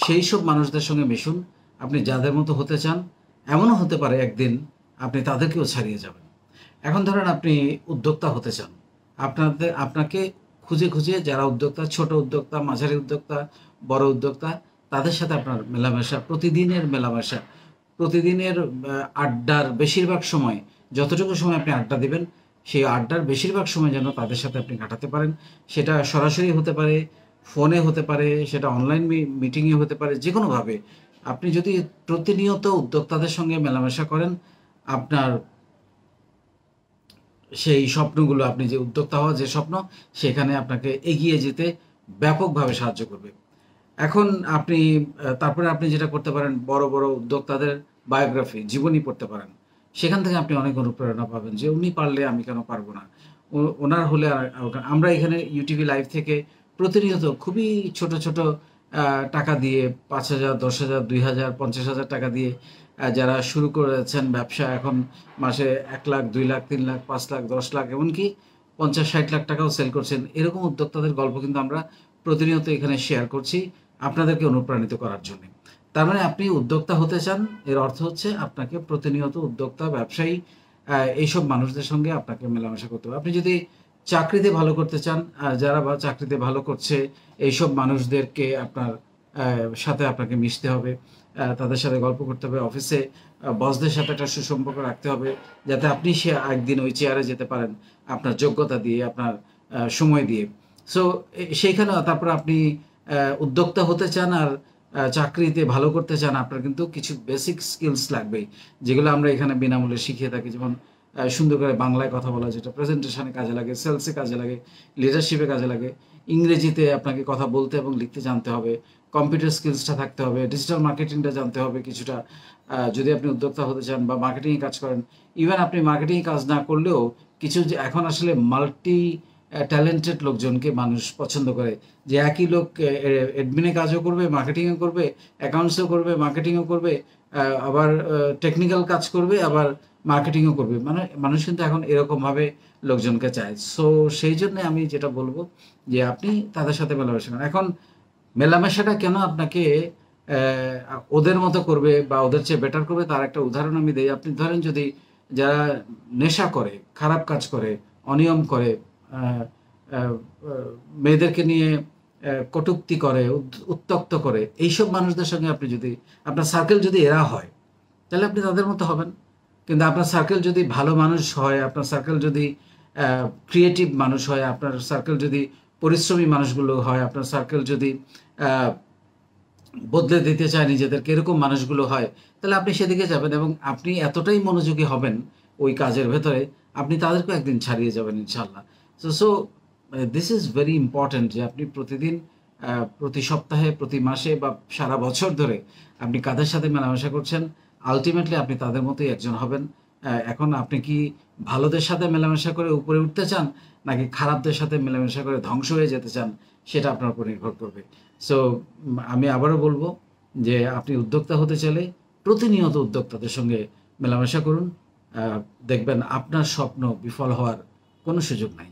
সেই সব মানুষদের সঙ্গে মিশুন। আপনি যাদের মতো হতে চান, এমনও হতে পারে একদিন আপনি তাদেরকেও ছাড়িয়ে যাবেন। এখন ধরেন আপনি উদ্যোক্তা হতে চান। আপনাকে খুঁজে, খুঁজে যারা উদ্যোক্তা, ছোট উদ্যোক্তা, মাঝারি উদ্যোক্তা, বড় উদ্যোক্তা, তাদের সাথে আপনার মেলামেশা, প্রতিদিনের মেলামেশা, প্রতিদিনের আড্ডার বেশিরভাগ সময়, যতটুকু সময় আপনি আড্ডা দিবেন, সেই আড্ডার বেশিরভাগ সময় যেন তাদের সাথে আপনি কাটাতে পারেন। সেটা সরাসরি হতে পারে, ফোনে হতে পারে, সেটা অনলাইন মিটিংয়ে হতে পারে, যেকোনোভাবে। আপনি যদি প্রতিনিয়ত উদ্যোক্তাদের সঙ্গে মেলামেশা করেন, আপনার সেই স্বপ্নগুলো, আপনি যে উদ্যোক্তা হওয়ার যে স্বপ্ন, সেখানে আপনাকে এগিয়ে যেতে ব্যাপকভাবে সাহায্য করবে। এখন আপনি তারপরে আপনি যেটা করতে পারেন, বড়, বড় উদ্যোক্তাদের বায়োগ্রাফি, জীবনী পড়তে পারেন। সেখান থেকে আপনি অনেক অনুপ্রেরণা পাবেন যে উনি পারলে আমি কেন পারব না? ওনার হলে আমরা এখানে ইউটিভি লাইভ থেকে প্রতিনিয়ত খুবই ছোট, ছোট টাকা দিয়ে ৫,০০০, ১০,০০০, ২,০০০, ৫০,০০০ টাকা দিয়ে যারা শুরু করেছেন ব্যবসা, এখন মাসে ১,০০,০০০, ২,০০,০০০, ৩,০০,০০০, ৫,০০,০০০, ১০,০০,০০০ এমনকি ৫০-৬০ লাখ টাকাও সেল করছেন। এরকম উদ্যোক্তাদের গল্প কিন্তু আমরা প্রতিনিয়ত এখানে শেয়ার করছি আপনাদেরকে অনুপ্রাণিত করার জন্য। তার মানে আপনি উদ্যোক্তা হতে চান, এর অর্থ হচ্ছে আপনাকে প্রতিনিয়ত উদ্যোক্তা, ব্যবসায়ী এইসব মানুষদের সঙ্গে আপনাকে মেলামেশা করতে হবে। আপনি যদি চাকরিতে ভালো করতে চান, যারা চাকরিতে ভালো করছে এইসব মানুষদেরকে আপনার সাথে আপনাকে মিশতে হবে, তাদের সাথে গল্প করতে হবে। অফিসে বসদের সাথে একটা সুসম্পর্ক রাখতে হবে, যাতে আপনি সে একদিন ওই চেয়ারে যেতে পারেন আপনার যোগ্যতা দিয়ে, আপনার সময় দিয়ে। সো সেইখানেও তারপর আপনি উদ্যোক্তা হতে চান আর চাকরিতে ভালো করতে চান, আপনার কিন্তু কিছু বেসিক স্কিলস লাগবেই, যেগুলো আমরা এখানে বিনামূল্যে শিখিয়ে থাকি। যেমন সুন্দর করে বাংলায় কথা বলা, যেটা প্রেজেন্টেশনে কাজে লাগে, সেলসে কাজে লাগে, লিডারশিপে কাজে লাগে। ইংরেজিতে আপনাকে কথা বলতে এবং লিখতে জানতে হবে, কম্পিউটার স্কিলসটা থাকতে হবে, ডিজিটাল মার্কেটিংটা জানতে হবে কিছুটা, যদি আপনি উদ্যোক্তা হতে চান বা মার্কেটিংয়ে কাজ করেন। ইভেন আপনি মার্কেটিংয়ে কাজ না করলেও কিছু, যে এখন আসলে মাল্টি ট্যালেন্টেড লোকজনকে মানুষ পছন্দ করে, যে একই লোক অ্যাডমিনে কাজও করবে, মার্কেটিংও করবে, অ্যাকাউন্টসও করবে, মার্কেটিংও করবে, আবার টেকনিক্যাল কাজ করবে, আবার মার্কেটিংও করবে। মানে মানুষ কিন্তু এখন এরকমভাবে লোকজনকে চায়। সো সেই জন্যে আমি যেটা বলবো যে আপনি তাদের সাথে মেলামেশা করেন। এখন মেলামেশাটা কেন আপনাকে ওদের মতো করবে বা ওদের চেয়ে বেটার করবে, তার একটা উদাহরণ আমি দেই। আপনি ধরেন, যদি যারা নেশা করে, খারাপ কাজ করে, অনিয়ম করে, আহ, আহ, আহ, মেয়েদেরকে নিয়ে কটূক্তি করে, উত্ত্যক্ত করে, এইসব মানুষদের সঙ্গে আপনি যদি, আপনার সার্কেল যদি এরা হয়, তাহলে আপনি তাদের মতো হবেন। কিন্তু আপনার সার্কেল যদি ভালো মানুষ হয়, আপনার সার্কেল যদি ক্রিয়েটিভ মানুষ হয়, আপনার সার্কেল যদি পরিশ্রমী মানুষগুলো হয়, আপনার সার্কেল যদি আহ, বদলে দিতে চায় নিজেদেরকে, এরকম মানুষগুলো হয়, তাহলে আপনি সেদিকে যাবেন এবং আপনি এতটাই মনোযোগী হবেন ওই কাজের ভেতরে, আপনি তাদেরকেও একদিন ছাড়িয়ে যাবেন ইনশাল্লাহ। So this is very important যে আপনি প্রতিদিন, প্রতি সপ্তাহে, প্রতি মাসে বা সারা বছর ধরে আপনি কাদের সাথে মেলামেশা করছেন, আলটিমেটলি আপনি তাদের মতোই একজন হবেন। এখন আপনি কি ভালোদের সাথে মেলামেশা করে উপরে উঠতে চান, নাকি খারাপদের সাথে মেলামেশা করে ধ্বংস হয়ে যেতে চান, সেটা আপনার উপর নির্ভর করবে। সো আমি আবারও বলবো যে আপনি উদ্যোক্তা হতে চাইলে প্রতিনিয়ত উদ্যোক্তাদের সঙ্গে মেলামেশা করুন। দেখবেন আপনার স্বপ্ন বিফল হওয়ার কোনো সুযোগ নাই।